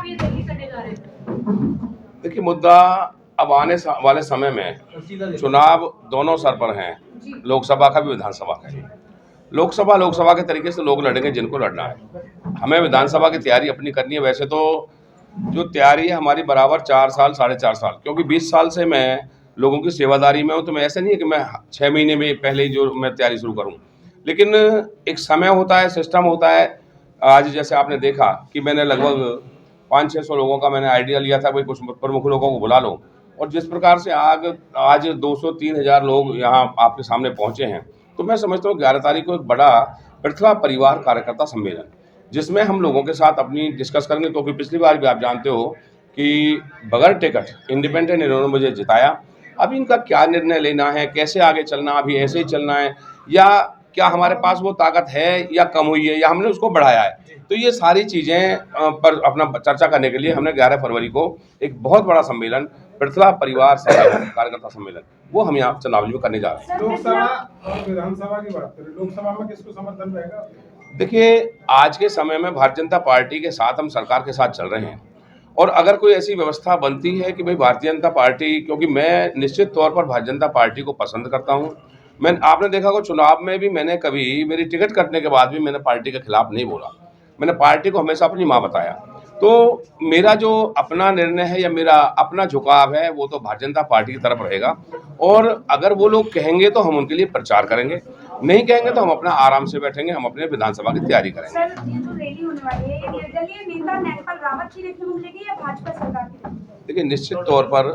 आप ये रैली करने जा रहे हैं? देखिए, मुद्दा अब आने वाले समय में चुनाव दोनों सर पर हैं, लोकसभा का भी, विधानसभा का भी। लोकसभा के तरीके से लोग लड़ेंगे जिनको लड़ना है। हमें विधानसभा की तैयारी अपनी करनी है। वैसे तो जो तैयारी है हमारी बराबर 4 साल 4.5 साल, क्योंकि 20 साल से मैं लोगों की सेवादारी में हूँ, तो मैं ऐसा नहीं है कि मैं 6 महीने में पहले ही जो मैं तैयारी शुरू करूँ। लेकिन एक समय होता है, सिस्टम होता है। आज जैसे आपने देखा कि मैंने लगभग 500-600 लोगों का मैंने आइडिया लिया था, भाई कुछ प्रमुख लोगों को बुला लो, और जिस प्रकार से आज 200-3 हज़ार लोग यहाँ आपके सामने पहुँचे हैं, तो मैं समझता हूँ 11 तारीख को एक बड़ा पृथ्वी परिवार कार्यकर्ता सम्मेलन, जिसमें हम लोगों के साथ अपनी डिस्कस करेंगे। क्योंकि पिछली बार भी आप जानते हो कि बगैर टिकट इंडिपेंडेंट इन्होंने मुझे जिताया। अब इनका क्या निर्णय लेना है, कैसे आगे चलना, अभी ऐसे ही चलना है, या क्या हमारे पास वो ताकत है या कम हुई है, या हमने उसको बढ़ाया है। तो ये सारी चीज़ें पर अपना चर्चा करने के लिए हमने 11 फरवरी को एक बहुत बड़ा सम्मेलन, पृथ्वी परिवार सम्मेलन, कार्यकर्ता सम्मेलन, वो हम यहाँ चंद्रावली में करने जा रहे हैं। लोकसभा और विधानसभा की बात करें, लोकसभा में किसको समर्थन रहेगा? देखिए, आज के समय में भारतीय जनता पार्टी के साथ हम सरकार के साथ चल रहे हैं, और अगर कोई ऐसी व्यवस्था बनती है कि भाई भारतीय जनता पार्टी, क्योंकि मैं निश्चित तौर पर भारतीय जनता पार्टी को पसंद करता हूं। आपने देखा कि चुनाव में भी मैंने कभी, मेरी टिकट कटने के बाद भी मैंने पार्टी के खिलाफ नहीं बोला। मैंने पार्टी को हमेशा अपनी माँ बताया। तो मेरा जो अपना निर्णय है या मेरा अपना झुकाव है वो तो भारतीय जनता पार्टी की तरफ रहेगा, और अगर वो लोग कहेंगे तो हम उनके लिए प्रचार करेंगे, नहीं कहेंगे तो हम अपना आराम से बैठेंगे, हम अपने विधानसभा की तैयारी करेंगे। सर, ये जो रैली होने वाली है, ये निर्दलीय नेता नैनपाल रावत की नेतृत्व में मिलेगी या भाजपा सरकार की? देखिए, निश्चित तौर पर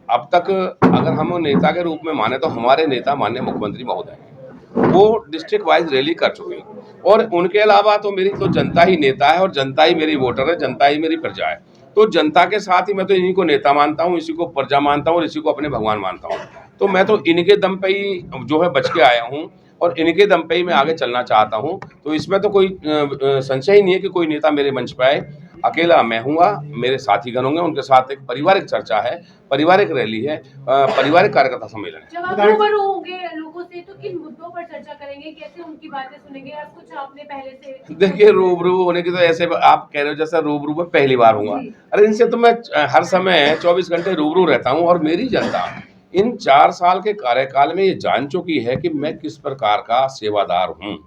अब तक अगर हम नेता के रूप में माने तो हमारे नेता माननीय मुख्यमंत्री महोदय हैं, वो डिस्ट्रिक्ट वाइज रैली कर चुके हैं, और उनके अलावा तो मेरी तो जनता ही नेता है, और जनता ही मेरी वोटर है, जनता ही मेरी प्रजा है। तो जनता के साथ ही मैं तो इन्हीं को नेता मानता हूँ, इसी को प्रजा मानता हूँ, और इसी को अपने भगवान मानता हूँ। तो मैं तो इनके दम पे ही जो है बच के आया हूँ, और इनके दम पे ही मैं आगे चलना चाहता हूँ। तो इसमें तो कोई संशय ही नहीं है कि कोई नेता मेरे मंच पे आए। अकेला मैं हूँगा, मेरे साथीगण होंगे, उनके साथ एक पारिवारिक चर्चा है, पारिवारिक रैली है, पारिवारिक कार्यकर्ता सम्मेलन है। जब आप रूबरू होंगे लोगों से तो किन मुद्दों पर चर्चा करेंगे, कैसे उनकी बातें सुनेंगे, या कुछ आपने पहले से? देखिए, रूबरू होने की तो ऐसे आप कह रहे हो जैसा रूबरू में पहली बार हूँगा। अरे इनसे तो मैं हर समय 24 घंटे रूबरू रहता हूँ, और मेरी जनता इन 4 साल के कार्यकाल में ये जान चुकी है कि मैं किस प्रकार का सेवादार हूँ।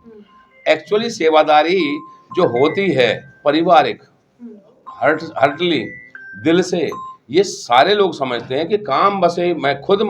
एक्चुअली सेवादारी जो होती है पारिवारिक, हर्टली दिल से, ये सारे लोग समझते हैं कि काम बसे, मैं खुद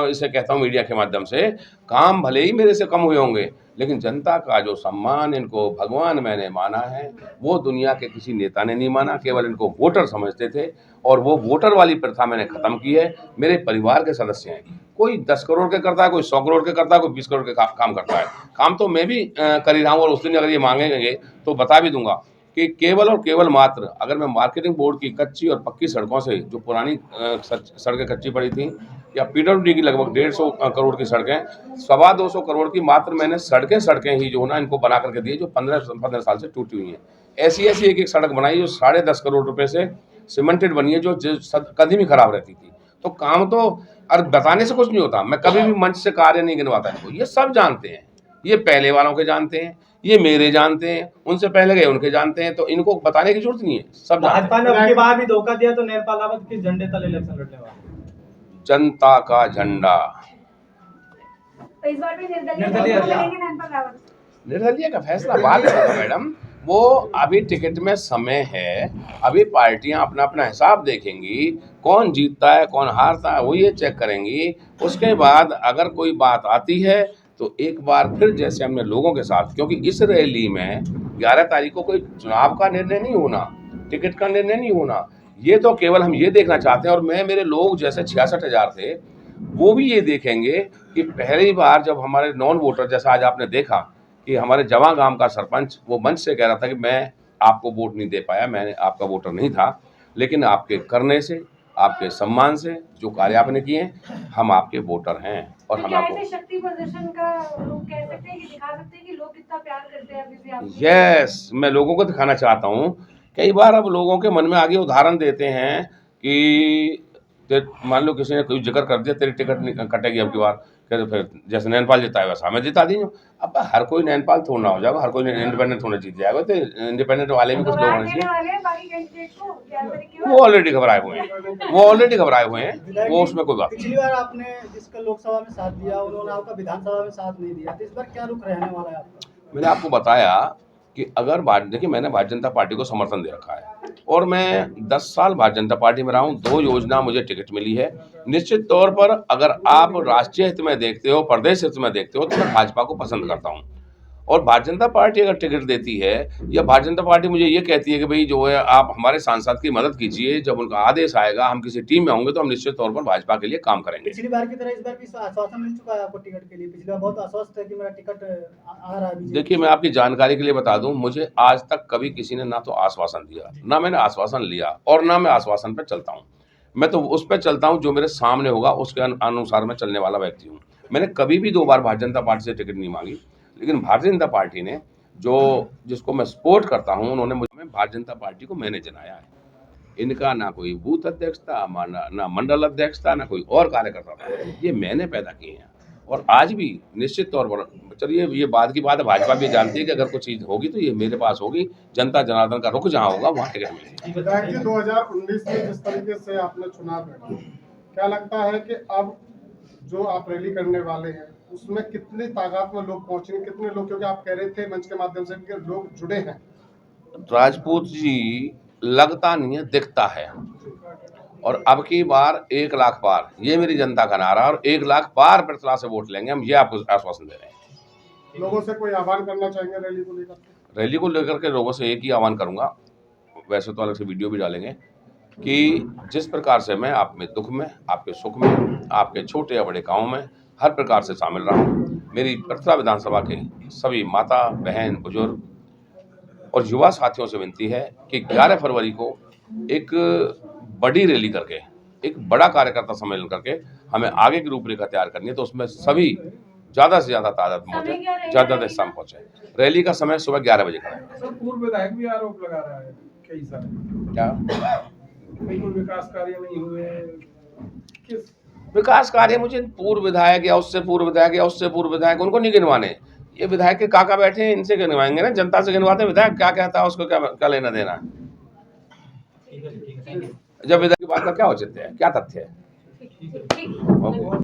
इसे कहता हूँ मीडिया के माध्यम से, काम भले ही मेरे से कम हुए होंगे, लेकिन जनता का जो सम्मान, इनको भगवान मैंने माना है, वो दुनिया के किसी नेता ने नहीं माना। केवल इनको वोटर समझते थे, और वो वोटर वाली प्रथा मैंने खत्म की है। मेरे परिवार के सदस्य हैं, कोई 10 करोड़ के करता है, कोई 100 करोड़ के करता है, कोई 20 करोड़ के काम करता है। काम तो मैं भी कर ही रहा हूँ, और उस दिन अगर ये मांगेंगे तो बता भी दूंगा कि केवल और केवल मात्र अगर मैं मार्केटिंग बोर्ड की कच्ची और पक्की सड़कों से, जो पुरानी सड़कें कच्ची पड़ी थी, या PWD की लगभग 150 करोड़ की सड़कें, 225 करोड़ की मात्र मैंने सड़कें ही जो ना इनको बना करके दी, जो 15 साल से टूटी हुई हैं। ऐसी एक एक सड़क बनाई जो 10.5 करोड़ रुपए से सीमेंटेड बनी है, जो कभी भी खराब रहती थी। तो काम तो और बताने से कुछ नहीं होता। मैं कभी भी मंच से कार्य नहीं गिनवाता इनको, ये सब जानते हैं। ये पहले वालों के जानते हैं, ये मेरे जानते हैं, उनसे पहले गए उनके जानते हैं, तो इनको बताने की जरूरत नहीं है, सब जानते हैं। भाजपा ने अब की बार भी धोखा दिया, तो नैनपाल रावत किस झंडे तले इलेक्शन लड़ने वाले? जनता का झंडा। तो इस बार भी निर्दलीय नैनपाल रावत? निर्दलीय का फैसला बाद में होगा मैडम, वो अभी टिकट में समय है। अभी पार्टियां अपना अपना हिसाब देखेंगी, कौन जीतता है कौन हारता है वो ये चेक करेंगी। उसके बाद अगर कोई बात आती है तो एक बार फिर जैसे हमने लोगों के साथ, क्योंकि इस रैली में 11 तारीख को कोई चुनाव का निर्णय नहीं होना, टिकट का निर्णय नहीं होना, ये तो केवल हम ये देखना चाहते हैं। और मेरे लोग जैसे 66,000 थे, वो भी ये देखेंगे कि पहली बार जब हमारे नॉन वोटर, जैसा आज आपने देखा कि हमारे जवां गांव का सरपंच वो मंच से कह रहा था कि मैं आपको वोट नहीं दे पाया, मैंने आपका वोटर नहीं था, लेकिन आपके करने से, आपके सम्मान से, जो कार्य आपने किए हैं, हम आपके वोटर हैं। और हम आपको शक्ति प्रदर्शन का लोग कह सकते हैं कि दिखा सकते हैं कि लोग कितना प्यार करते हैं अभी भी आपको? यस, मैं लोगों को दिखाना चाहता हूँ। कई बार अब लोगों के मन में आगे उदाहरण देते हैं कि मान लो किसी ने कोई जिक्र कर दिया तेरी टिकट कटेगी अब की बार, फिर जैसे नैनपाल जिता है वैसा मैं जिता दी हूँ। अब हर कोई नैनपाल थोड़ा ना हो जाएगा, हर कोई इंडिपेंडेंट थोड़ा जीत जाएगा, तो इंडिपेंडेंट वाले भी कुछ लोग होने चाहिए। वाले हैं बाकी कैंडिडेट को क्या तरीके वो ऑलरेडी घबराए हुए हैं, वो ऑलरेडी घबराए हुए हैं, वो उसमें कोई बात नहीं। पिछली बार आपने जिसका लोकसभा में साथ दिया उन्होंने आपका विधानसभा में साथ नहीं दिया, तो इस बार क्या रुख रहने वाला है आपका? मैंने आपको बताया कि अगर देखिए मैंने भारतीय जनता पार्टी को समर्थन दे रखा है और मैं 10 साल भारतीय जनता पार्टी में रहा हूँ, 2 योजना मुझे टिकट मिली है। निश्चित तौर पर अगर आप राष्ट्रीय हित में देखते हो, प्रदेश हित में देखते हो, तो मैं भाजपा को पसंद करता हूँ। और भारतीय जनता पार्टी अगर टिकट देती है या भारतीय जनता पार्टी मुझे ये कहती है कि भाई जो है आप हमारे सांसद की मदद कीजिए, जब उनका आदेश आएगा हम किसी टीम में होंगे तो हम निश्चित तौर पर भाजपा के लिए काम करेंगे। पिछली बार की तरह इस बार भी आश्वासन मिल चुका है आपको टिकट के लिए? पिछली बार बहुत आश्वस्त है कि मेरा टिकट आ रहा है। देखिए मैं आपकी जानकारी के लिए बता दूं, मुझे आज तक कभी किसी ने ना तो आश्वासन दिया, ना मैंने आश्वासन लिया, और ना मैं आश्वासन पर चलता हूं। मैं तो उस पर चलता हूं जो मेरे सामने होगा, उसके अनुसार मैं चलने वाला व्यक्ति हूं। मैंने कभी भी 2 बार भारतीय जनता पार्टी से टिकट नहीं मांगी, लेकिन भारतीय जनता पार्टी ने जिसको मैं सपोर्ट करता हूं, उन्होंने मुझे भारतीय जनता पार्टी को मैंने जनाया है। इनका ना कोई बूथ अध्यक्ष था, ना मंडल अध्यक्ष था, ना कोई और कार्यकर्ता था, ये मैंने पैदा किए हैं। और आज भी निश्चित तौर पर, चलिए ये बाद की बात है, भाजपा भी जानती है कि अगर कुछ चीज़ होगी तो ये मेरे पास होगी, जनता जनार्दन का रुख जहाँ होगा वहाँ टिकट मिलेगी। विधायक जी 2019 में जिस तरीके से आपने चुनाव लड़ा, क्या लगता है कि अब जो आप रैली करने वाले हैं उसमें कितनी तादाद में लोग पहुंचेंगे, कितने लोग, क्योंकि आप कह रहे थे मंच के माध्यम से कि लोग जुड़े हैं? राजपूत जी लगता नहीं है, दिखता है। और अब की बार 1 लाख पार, ये मेरी जनता का नारा, और 1 लाख पार प्रतिशत से वोट लेंगे हम, ये आपको आश्वासन दे रहे हैं। लोगों से कोई आह्वान करना चाहेंगे रैली को लेकर? रैली को लेकर के लोगों से एक ही आह्वान करूंगा, वैसे तो अलग से वीडियो भी डालेंगे, कि जिस प्रकार से मैं आप में दुख में, आपके सुख में, आपके छोटे या बड़े कामों में हर प्रकार से शामिल रहा हूँ। मेरी प्रथमा विधानसभा के सभी माता बहन बुजुर्ग और युवा साथियों से विनती है कि 11 फरवरी को एक बड़ी रैली करके, एक बड़ा कार्यकर्ता सम्मेलन करके हमें आगे की रूपरेखा तैयार करनी है, तो उसमें सभी ज़्यादा से ज़्यादा तादाद में पहुँचे, ज़्यादा से शाम पहुँचे। रैली का समय सुबह 11 बजे का है। सर, पूर्व विधायक भी आरोप लगा रहा है कई सारे, क्या बिल्कुल विकास कार्य नहीं हुए? किस विकास कार्य? मुझे पूर्व विधायक या उससे पूर्व विधायक या उससे पूर्व विधायक उनको नहीं गिनवाने, ये विधायक के काका बैठे हैं, इनसे गिनवाएंगे ना, जनता से गिनवाते हैं। विधायक क्या कहता है उसको क्या लेना देना है? जब विधायक की बात का क्या औचित्य है, क्या तथ्य है? ठीक।